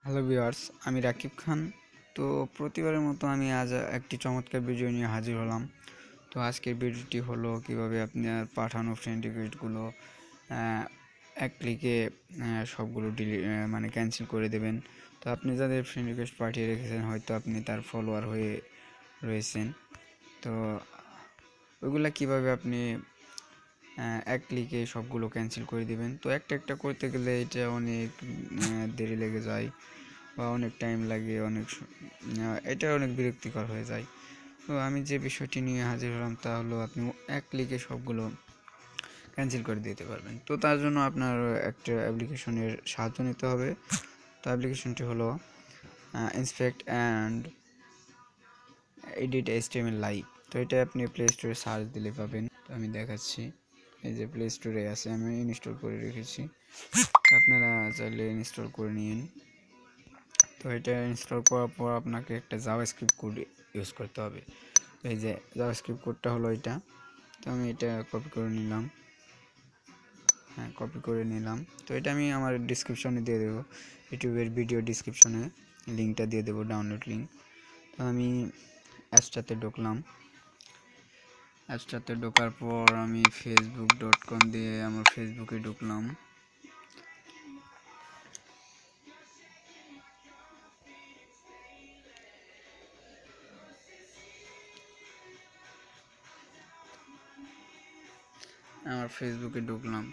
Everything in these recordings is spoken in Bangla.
হ্যালো ভিউয়ার্স, আমি রাকিব খান। তো প্রতিবারের মতো আমি আজ একটি চমৎকার ভিডিও নিয়ে হাজির হলাম। তো আজকের ভিডিওটি হলো কিভাবে আপনার পাঠানো ফ্রেন্ড রিকোয়েস্টগুলো এক ক্লিকে সবগুলো মানে ক্যান্সেল করে দেবেন। তো আপনি যাদের ফ্রেন্ড রিকোয়েস্ট পাঠিয়ে রেখেছেন, হয়তো আপনি তার ফলোয়ার হয়ে রয়েছেন। তো ওইগুলা কিভাবে আপনি এক ক্লিকে সবগুলো ক্যান্সেল করে দিবেন। তো একটা একটা করতে গেলে এটা অনেক দেরি লেগে যায় বা অনেক টাইম লাগে, এটা অনেক বিরক্তিকর হয়ে যায়। তো আমি যে বিষয়টি নিয়ে হাজির হলাম তা হলো আপনি এক ক্লিকে সবগুলো ক্যান্সেল করে দিতে পারবেন। তো তার জন্য আপনার একটা অ্যাপ্লিকেশনের সাহায্য নিতে হবে। তো অ্যাপ্লিকেশনটি হলো inspect and edit HTML live. তো এটা আপনি প্লে স্টোরে সার্চ দিলে পাবেন। তো আমি দেখাচ্ছি, এই যে প্লে স্টোরে আছে, আমি ইনস্টল করে রেখেছি, আপনারা চাইলে ইনস্টল করে নিন। তো এটা ইনস্টল করার পর আপনাকে একটা জাভাস্ক্রিপ্ট কোড ইউজ করতে হবে। তো এই যে জাভাস্ক্রিপ্ট কোডটা হলো এটা। তো আমি এটা কপি করে নিলাম। কপি করে নিলাম। তো এটা আমি আমার ডিসক্রিপশনে দিয়ে দেবো, ইউটিউবের ভিডিও ডিসক্রিপশনে লিঙ্কটা দিয়ে দেবো, ডাউনলোড লিঙ্ক। তো আমি অ্যাপসটাতে ঢুকলাম। অ্যাপসটাতে ঢোকার পর আমি facebook.com দিয়ে আমার ফেসবুকে ঢুকলাম।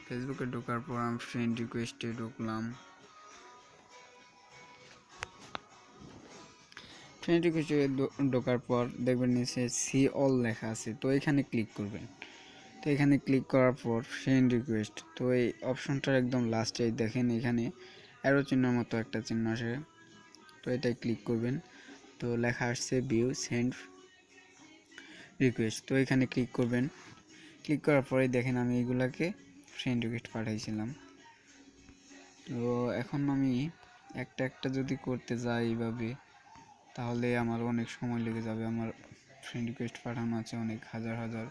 ফেসবুকে ঢোকার পর আমি ফ্রেন্ড রিকোয়েস্টে ঢুকলাম। ফ্রেন্ড রিকোয়েস্টে ঢোকার পর দেখবেন নিচে সি অল লেখা আছে, তো এখানে ক্লিক করবেন। তো এখানে ক্লিক করার পর ফ্রেন্ড রিকোয়েস্ট, তো এই অপশনটার একদম লাস্টে দেখেন এখানে অ্যারো চিহ্নের মতো একটা চিহ্ন আসে, তো এটাই ক্লিক করবেন। তো লেখা আসছে ভিউ সেন্ড রিকোয়েস্ট, তো এখানে ক্লিক করবেন। ক্লিক করার পরে দেখেন আমি এইগুলাকে ফ্রেন্ড রিকোয়েস্ট পাঠাইছিলাম। তো এখন আমি একটা একটা যদি করতে যাই এইভাবে, তাহলে আমার অনেক সময় লেগে যাবে। আমার ফ্রেন্ড রিকোয়েস্ট পাঠানো আছে অনেক হাজার হাজার।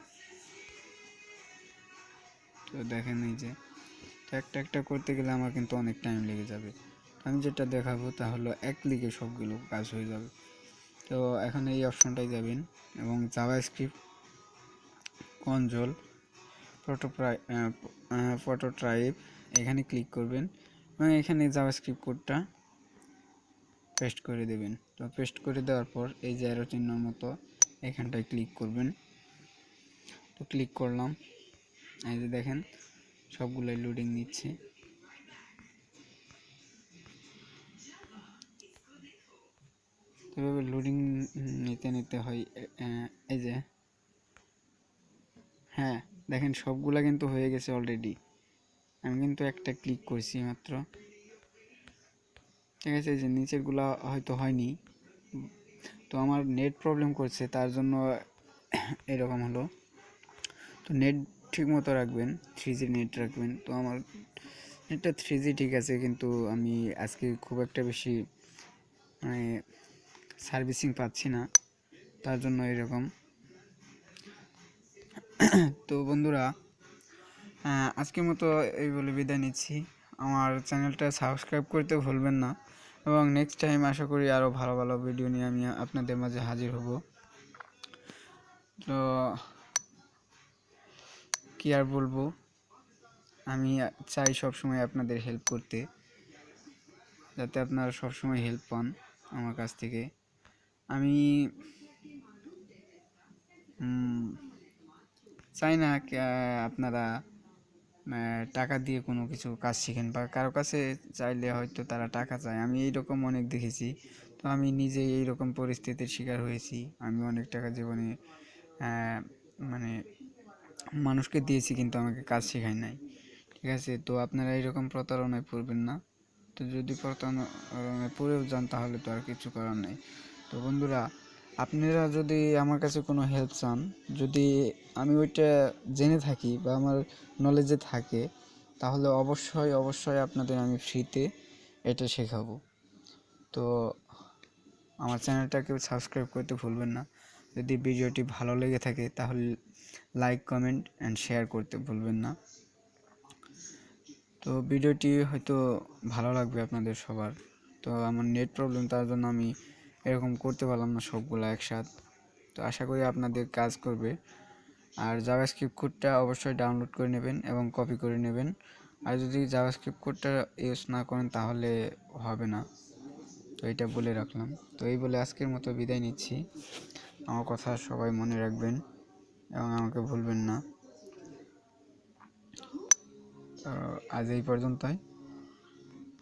তো দেখেন এই যে, তো একটা একটা করতে গেলে আমার কিন্তু অনেক টাইম লেগে যাবে। আমি যেটা দেখাবো তা হলো এক ক্লিকে সবগুলো কাজ হয়ে যাবে। তো এখন এই অপশনটাই যাবেন এবং জাভাস্ক্রিপ্ট কনসোল প্রোটোটাইপ এখানে ক্লিক করবেন এবং এখানে জাভাস্ক্রিপ্ট কোডটা পেস্ট করে দেবেন। তো পেস্ট করে দেওয়ার পর এই যে অ্যারো চিহ্নের মতো এখানটায় ক্লিক করবেন। তো ক্লিক করলাম, এই যে দেখেন সবগুলোই লোডিং নিচ্ছে। এভাবে লোডিং নিতে নিতে হয়। এই যে হ্যাঁ, দেখেন সবগুলা কিন্তু হয়ে গেছে অলরেডি। আমি কিন্তু একটা ক্লিক করছি মাত্র, ঠিক আছে। এই যে নিচেরগুলা হয়তো হয়নি, তো আমার নেট প্রবলেম করছে, তার জন্য এরকম হলো। তো নেট ঠিক মতো রাখবেন, 3G নেট রাখবেন। তো আমার নেটটা 3G ঠিক আছে, কিন্তু আমি আজকে খুব একটা বেশি মানে সার্ভিসিং পাচ্ছি না, তার জন্য এরকম। তো বন্ধুরা, আজকের মতো এই বলে বিদায় নিচ্ছি। আমার চ্যানেলটা সাবস্ক্রাইব করতে ভুলবেন না এবং নেক্সট টাইম আশা করি আরও ভালো ভালো ভিডিও নিয়ে আমি আপনাদের মাঝে হাজির হব। তো কী আর বলবো, আমি চাই সবসময় আপনাদের হেল্প করতে, যাতে আপনারা সবসময় হেল্প পান আমার কাছ থেকে। আমি চাই না আপনারা টাকা দিয়ে কোনো কিছু কাজ শিখেন, বা কারো কাছে চাইলে হয়তো তারা টাকা চায়। আমি এইরকম অনেক দেখেছি। তো আমি নিজেই এইরকম পরিস্থিতির শিকার হয়েছি। আমি অনেক টাকা জীবনে মানে মানুষকে দিয়েছি, কিন্তু আমাকে কাজ শেখায় নাই, ঠিক আছে। তো আপনারা এইরকম প্রতারণায় পড়বেন না। তো যদি প্রতারণায় পড়েও যান তাহলে তো আর কিছু করার নেই। তো বন্ধুরা, আপনারা যদি আমার কাছে কোনো হেল্প চান, যদি আমি ওইটা জেনে থাকি বা আমার নলেজে থাকে, তাহলে অবশ্যই অবশ্যই আপনাদের আমি ফ্রিতে এটা শেখাবো। তো আমার চ্যানেলটাকে সাবস্ক্রাইব করতে ভুলবেন না। যদি ভিডিওটি ভালো লেগে থাকে তাহলে লাইক, কমেন্ট অ্যান্ড শেয়ার করতে ভুলবেন না। তো ভিডিওটি হয়তো ভালো লাগবে আপনাদের সবার। তো আমার নেট প্রবলেম, তার জন্য আমি এরকম করতে পারলাম না সবগুলো একসাথে। তো আশা করি আপনাদের কাজ করবে। আর জাভাস্ক্রিপ্ট কোডটা অবশ্যই ডাউনলোড করে নেবেন এবং কপি করে নেবেন। আর যদি জাভাস্ক্রিপ্ট কোডটা ইউজ না করেন তাহলে হবে না। তো এটা বলে রাখলাম। তো এই বলে আজকের মতো বিদায় নিচ্ছি। আমার কথা সবাই মনে রাখবেন এবং আমাকে ভুলবেন না। আজ এই পর্যন্তই।